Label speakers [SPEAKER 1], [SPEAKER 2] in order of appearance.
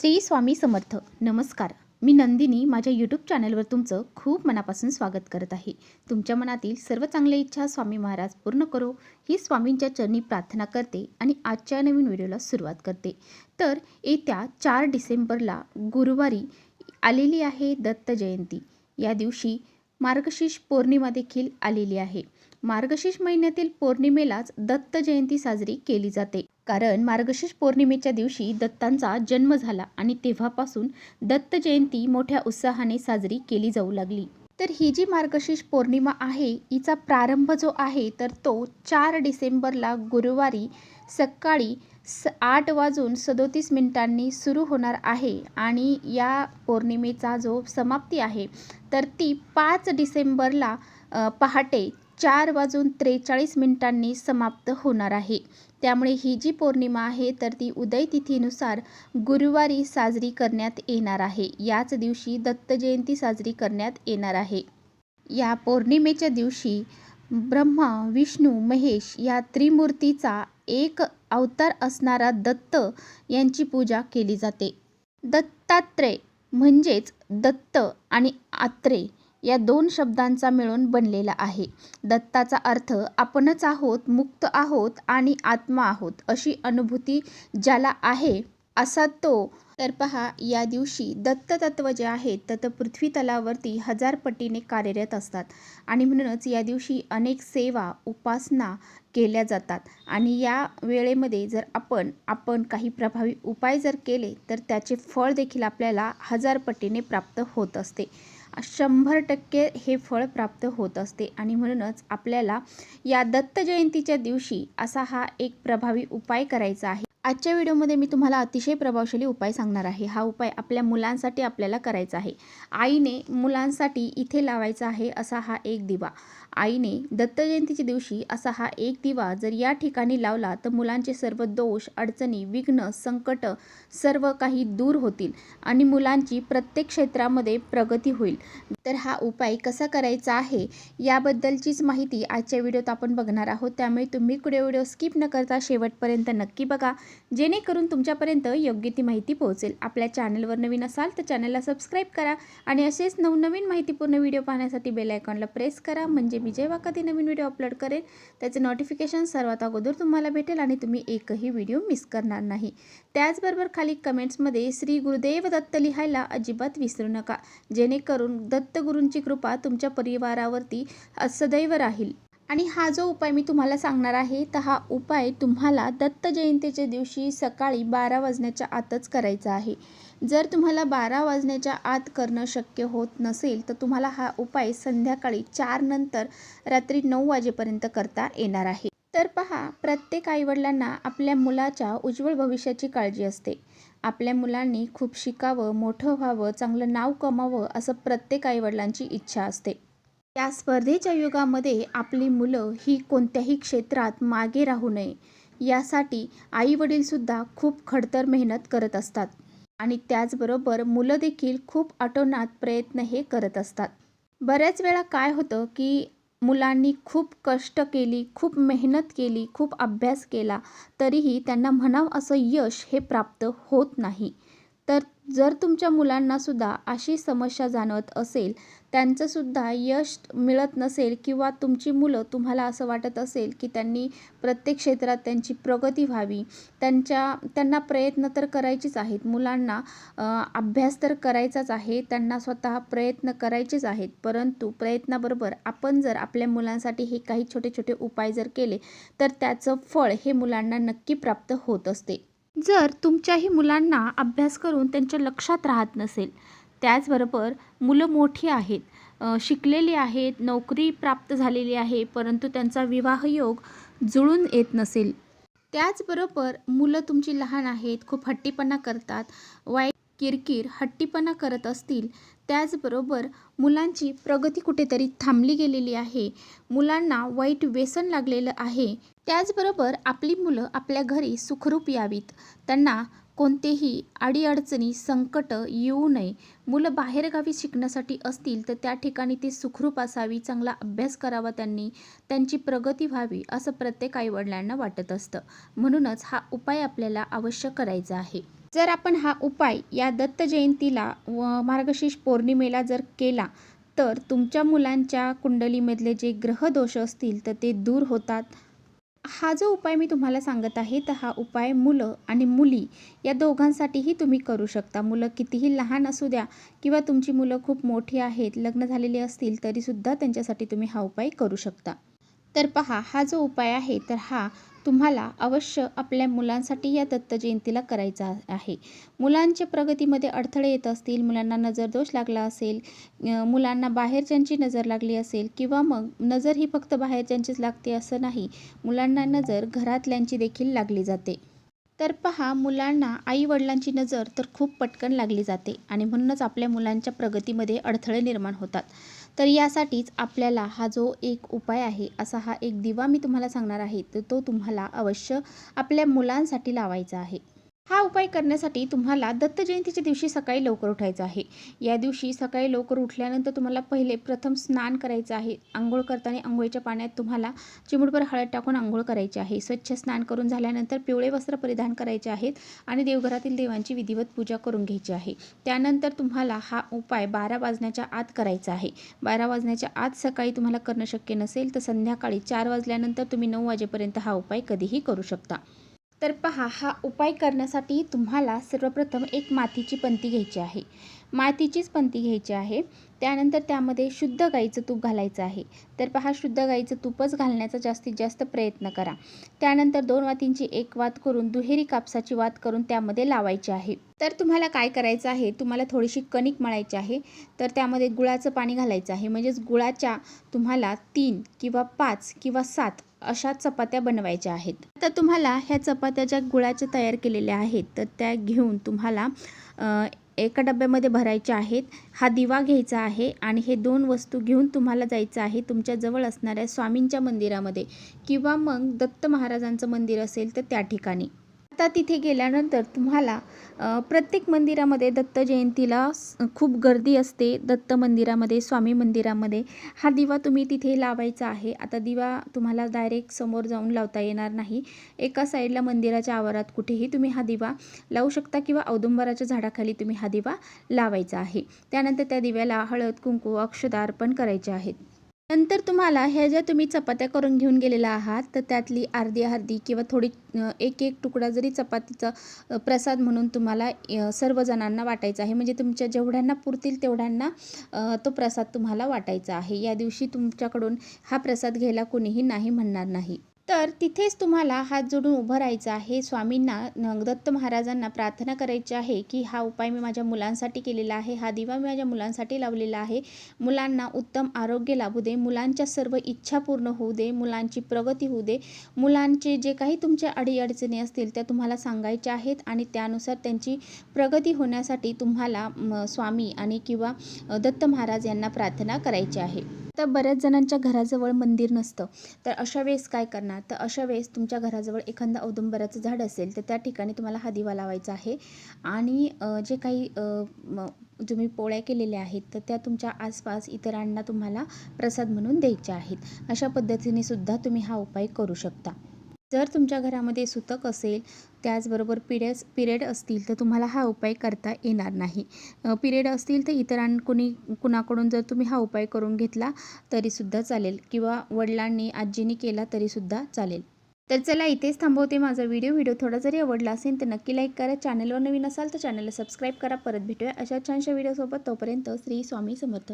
[SPEAKER 1] श्री स्वामी समर्थ. नमस्कार. मी नंदिनी माझ्या यूट्यूब चॅनलवर तुमचं खूप मनापासून स्वागत करत आहे. तुमच्या मनातील सर्व चांगल्या इच्छा स्वामी महाराज पूर्ण करो ही स्वामींच्या चरणी प्रार्थना करते आणि आजच्या नवीन व्हिडिओला सुरुवात करते. तर येत्या 4 डिसेंबरला गुरुवारी आलेली आहे दत्त जयंती. या दिवशी मार्गशीर्ष पौर्णिमा देखील आलेली आहे. मार्गशीर्ष महिन्यातील पौर्णिमेलाच दत्त जयंती साजरी केली जाते. कारण मार्गशीर्ष पौर्णिमेच्या दिवशी दत्तांचा जन्म झाला आणि तेव्हापासून दत्त जयंती मोठ्या उत्साहाने साजरी केली जाऊ लागली. तर ही जी मार्गशीर्ष पौर्णिमा आहे हिचा प्रारंभ जो आहे तर तो 4 डिसेंबरला गुरुवारी सकाळी 8:37 सुरू होणार आहे आणि या पौर्णिमेचा जो समाप्ती आहे तर ती 5 डिसेंबरला पहाटे 4:43 समाप्त होणार आहे. त्यामुळे ही जी पौर्णिमा आहे तर ती उदय तिथीनुसार गुरुवारी साजरी करण्यात येणार आहे. याच दिवशी दत्त जयंती साजरी करण्यात येणार आहे. या पौर्णिमेच्या दिवशी ब्रह्मा विष्णू महेश या त्रिमूर्तीचा एक अवतार असणारा दत्त यांची पूजा केली जाते. दत्तात्रय म्हणजेच दत्त आणि आत्रेय या 2 शब्दांचा मिळून बनलेला आहे. दत्ताचा अर्थ आपणच आहोत, मुक्त आहोत आणि आत्मा आहोत अशी अनुभूती ज्याला आहे असा तो. तर पहा, या दिवशी दत्त तत्व जे आहे तर पृथ्वी तलावरती 1000 पटीने कार्यरत असतात आणि म्हणूनच या दिवशी अनेक सेवा उपासना केल्या जातात आणि या वेळेमध्ये जर आपण काही प्रभावी उपाय जर केले तर त्याचे फळ देखील आपल्याला 1000 पटीने प्राप्त होत असते. 100% हे फळ प्राप्त होत असते आणि म्हणूनच आपल्याला या दत्त जयंतीच्या दिवशी असा हा एक प्रभावी उपाय करायचा आहे. आजच्या व्हिडिओमध्ये मी तुम्हाला अतिशय प्रभावशाली उपाय सांगणार आहे. हा उपाय आपल्या मुलांसाठी आपल्याला करायचा आहे. आईने मुलांसाठी इथे लावायचा आहे असा हा एक दिवा. आईने दत्त जयंतीच्या दिवशी असा हा एक दिवा जर या ठिकाणी लावला तर मुलांचे सर्व दोष, अडचणी, विघ्न, संकट सर्व काही दूर होतील आणि मुलांची प्रत्येक क्षेत्रामध्ये प्रगती होईल. तर हा उपाय कसा करायचा आहे याबद्दलचीच माहिती आजच्या व्हिडिओत आपण बघणार आहोत. त्यामुळे तुम्ही पुढे व्हिडिओ स्किप न करता शेवटपर्यंत नक्की बघा, जेणेकरून तुमच्यापर्यंत योग्य ती माहिती पोहोचेल. आपल्या चॅनलवर नवीन असाल तर चॅनलला सबस्क्राईब करा आणि असेच नवनवीन माहितीपूर्ण व्हिडिओ पाहण्यासाठी बेल आयकॉनला प्रेस करा, म्हणजे मी जेव्हा कधी नवीन व्हिडिओ अपलोड करेन त्याचे नोटिफिकेशन सर्वात अगोदर तुम्हाला भेटेल आणि तुम्ही एकही व्हिडिओ मिस करणार नाही. त्याचबरोबर खाली कमेंट्समध्ये श्री गुरुदेव दत्त लिहायला अजिबात विसरू नका, जेणेकरून दत्तगुरूंची कृपा तुमच्या परिवारावरती सदैव राहील. आणि हा जो उपाय मी तुम्हाला सांगणार आहे तर हा उपाय तुम्हाला दत्त जयंतीच्या दिवशी सकाळी 12 वाजण्याच्या आतच करायचा आहे. जर तुम्हाला 12 वाजण्याच्या आत करणं शक्य होत नसेल तर तुम्हाला हा उपाय संध्याकाळी 4 नंतर रात्री 9 वाजेपर्यंत करता येणार आहे. तर पहा, प्रत्येक आईवडिलांना आपल्या मुलाच्या उज्ज्वल भविष्याची काळजी असते. आपल्या मुलांनी खूप शिकावं, मोठं व्हावं, चांगलं नाव कमावं असं प्रत्येक आईवडिलांची इच्छा असते. या स्पर्धेच्या युगामध्ये आपली मुलं ही कोणत्याही क्षेत्रात मागे राहू नये यासाठी आईवडीलसुद्धा खूप खडतर मेहनत करत असतात आणि त्याचबरोबर मुलं देखील खूप आटोनात प्रयत्न हे करत असतात. बऱ्याच वेळा काय होतं की मुलांनी खूप कष्ट केली, खूप मेहनत केली, खूप अभ्यास केला तरीही त्यांना म्हणावं असं यश हे प्राप्त होत नाही. तर जर तुमच्या मुलांनासुद्धा अशी समस्या जाणवत असेल, त्यांचंसुद्धा यश मिळत नसेल किंवा तुमची मुलं तुम्हाला असं वाटत असेल की त्यांनी प्रत्येक क्षेत्रात त्यांची प्रगती व्हावी, त्यांना प्रयत्न तर करायचेच आहेत, मुलांना अभ्यास तर करायचाच आहे, त्यांना स्वतः प्रयत्न करायचेच आहेत, परंतु प्रयत्नाबरोबर आपण जर आपल्या मुलांसाठी हे काही छोटे छोटे उपाय जर केले तर त्याचं फळ हे मुलांना नक्की प्राप्त होत असते. जर तुमच्याही मुलांना अभ्यास करून त्यांच्या लक्षात राहत नसेल, त्याचबरोबर मुलं मोठी आहेत, शिकलेली आहेत, नोकरी प्राप्त झालेली आहे, परंतु त्यांचा विवाहयोग जुळून येत नसेल, त्याचबरोबर मुलं तुमची लहान आहेत, खूप हट्टीपणा करतात, वाईट किरकिर हट्टीपणा करत असतील, त्याचबरोबर मुलांची प्रगती कुठेतरी थांबली गेलेली आहे, मुलांना वाईट व्यसन लागलेलं आहे, त्याचबरोबर आपली मुलं आपल्या घरी सुखरूप यावीत, त्यांना कोणतेही अडीअडचणी संकट येऊ नये, मुलं बाहेरगावी शिकण्यासाठी असतील तर त्या ठिकाणी ती सुखरूप असावी, चांगला अभ्यास करावा त्यांनी, त्यांची प्रगती व्हावी असं प्रत्येक आईवडिलांना वाटत असतं. म्हणूनच हा उपाय आपल्याला अवश्य करायचा आहे. जर आपण हा उपाय या दत्त जयंतीला व मार्गशीर्ष पौर्णिमेला जर केला तर तुमच्या मुलांच्या कुंडलीमधले जे ग्रहदोष असतील तर ते दूर होतात. हा जो उपाय मी तुम्हाला सांगत आहे तर हा उपाय मुलं आणि मुली या दोघांसाठीही तुम्ही करू शकता. मुलं कितीही लहान असू द्या किंवा तुमची मुलं खूप मोठी आहेत, लग्न झालेले असतील तरीसुद्धा त्यांच्यासाठी तुम्ही हा उपाय करू शकता. तर पहा, हा जो उपाय आहे तर हा तुम्हाला अवश्य आपल्या मुलांसाठी या दत्त जयंतीला करायचा आहे. मुलांच्या प्रगतीमध्ये अडथळे येत असतील, मुलांना नजरदोष लागला असेल, मुलांना बाहेरच्यांची नजर लागली असेल किंवा मग नजर ही फक्त बाहेरच्यांचीच लागते असं नाही, मुलांना नजर घरातल्यांची देखील लागली जाते. तर पहा, मुलांना आई-वडिलांची नजर तर खूप पटकन लागली जाते आणि म्हणूनच आपल्या मुलांच्या प्रगतीमध्ये अडथळे निर्माण होतात. तर यासाठीच आपल्याला हा जो एक उपाय आहे, असा हा एक दिवा मी तुम्हाला सांगणार आहे, तर तो तुम्हाला अवश्य आपल्या मुलांसाठी लावायचा आहे. हा उपाय करण्यासाठी तुम्हाला दत्त जयंतीच्या दिवशी सकाळी लवकर उठायचं आहे. या दिवशी सकाळी लवकर उठल्यानंतर तुम्हाला प्रथम स्नान करायचं आहे. अंघोळ करताना अंघोळीच्या पाण्यात तुम्हाला चिमूटभर हळद टाकून अंघोळ करायची आहे. स्वच्छ स्नान करून झाल्यानंतर पिवळे वस्त्र परिधान करायचे आहेत आणि देवघरातील देवांची विधिवत पूजा करून घ्यायची आहे. त्यानंतर तुम्हाला हा उपाय 12 वाजण्याच्या आत करायचा आहे. 12 वाजण्याच्या आत सकाळी तुम्हाला करणं शक्य नसेल तर संध्याकाळी 4 वाजल्यानंतर तुम्ही 9 वाजेपर्यंत हा उपाय कधीही करू शकता. तर पहा, हा उपाय करण्यासाठी तुम्हाला सर्वप्रथम एक मातीची पंती घ्यायची आहे. मातीचीच पंती घ्यायची आहे. त्यानंतर त्यामध्ये शुद्ध गाईचं तूप घालायचं आहे. तर पहा, शुद्ध गाईचं तूपच घालण्याचा जास्तीत जास्त प्रयत्न करा. त्यानंतर 2 वातींची एक वात करून दुहेरी कापसाची वात करून त्यामध्ये लावायची आहे. तर तुम्हाला काय करायचं आहे, तुम्हाला थोडीशी कणिक मळायची आहे. तर त्यामध्ये गुळाचं पाणी घालायचं आहे. म्हणजेच गुळाच्या तुम्हाला 3 किंवा 5 किंवा 7 अशा चपात्या बनवायच्या आहेत. तर तुम्हाला ह्या चपात्या ज्या गुळाच्या तयार केलेल्या आहेत तर त्या घेऊन तुम्हाला एका डब्यामध्ये भरायच्या आहेत. हा दिवा घ्यायचा आहे आणि हे 2 वस्तू घेऊन तुम्हाला जायचं आहे तुमच्या जवळ असणाऱ्या स्वामींच्या मंदिरामध्ये किंवा मग दत्त महाराजांचं मंदिर असेल तर त्या ठिकाणी. आता तिथे गेल्यानंतर तुम्हाला प्रत्येक मंदिरामध्ये दत्त जयंतीला खूप गर्दी असते. दत्त मंदिरामध्ये, स्वामी मंदिरामध्ये हा दिवा तुम्ही तिथे लावायचा आहे. आता दिवा तुम्हाला डायरेक्ट समोर जाऊन लावता येणार नाही. एका साईडला मंदिराच्या आवारात कुठेही तुम्ही हा दिवा लावू शकता किंवा औदुंबराच्या झाडाखाली तुम्ही हा दिवा लावायचा आहे. त्यानंतर त्या दिव्याला हळद, कुंकू, अक्षता अर्पण करायचे आहेत. नंतर तुम्हाला ह्या ज्या तुम्ही चपात्या करून घेऊन गेलेला आहात तर त्यातली अर्धी किंवा थोडी एक तुकडा जरी चपातीचा प्रसाद म्हणून तुम्हाला सर्वजणांना वाटायचा आहे. म्हणजे तुमच्या जेवढ्यांना पुरतील तेवढ्यांना तो प्रसाद तुम्हाला वाटायचा आहे. या दिवशी तुमच्याकडून हा प्रसाद घ्यायला कोणीही नाही म्हणणार नाही. तर तिथेच तुम्हाला हात जोडून उभं राहायचं आहे. स्वामींना, दत्त महाराजांना प्रार्थना करायची आहे की हा उपाय मी माझ्या मुलांसाठी केलेला आहे, हा दिवा मी माझ्या मुलांसाठी लावलेला आहे. मुलांना उत्तम आरोग्य लाभू दे, मुलांच्या सर्व इच्छा पूर्ण होऊ दे, मुलांची प्रगती होऊ दे. मुलांचे जे काही तुमच्या अडीअडचणी असतील त्या तुम्हाला सांगायच्या आहेत आणि त्यानुसार त्यांची प्रगती होण्यासाठी तुम्हाला स्वामी आणि किंवा दत्त महाराज यांना प्रार्थना करायची आहे. तर बऱ्याच जणांच्या घराजवळ मंदिर नसतं. तर अशा वेळेस काय करणार, तर अशा वेळेस तुमच्या घराजवळ एखादं औदुंबराचं झाड असेल तर त्या ठिकाणी तुम्हाला हा दिवा लावायचा आहे आणि जे काही तुम्ही पोळ्या केलेल्या आहेत तर त्या तुमच्या आसपास इतरांना तुम्हाला प्रसाद म्हणून द्यायच्या आहेत. अशा पद्धतीने सुद्धा तुम्ही हा उपाय करू शकता. जर तुमच्या घरामध्ये सुतक असेल, त्याचबरोबर पिरियड असतील तर तुम्हाला हा उपाय करता येणार नाही. पिरियड असतील तर कुणाकडून जर तुम्ही हा उपाय करून घेतला तरीसुद्धा चालेल किंवा वडिलांनी, आजींनी केला तरीसुद्धा चालेल. तर चला, इथेच थांबवते माझा व्हिडिओ थोडा जरी आवडला असेल तर नक्की लाईक करा. चॅनलवर नवीन असाल तर चॅनलला सबस्क्राईब करा. परत भेटूया अशा छानशा व्हिडिओसोबत. तोपर्यंत श्री स्वामी समर्थ.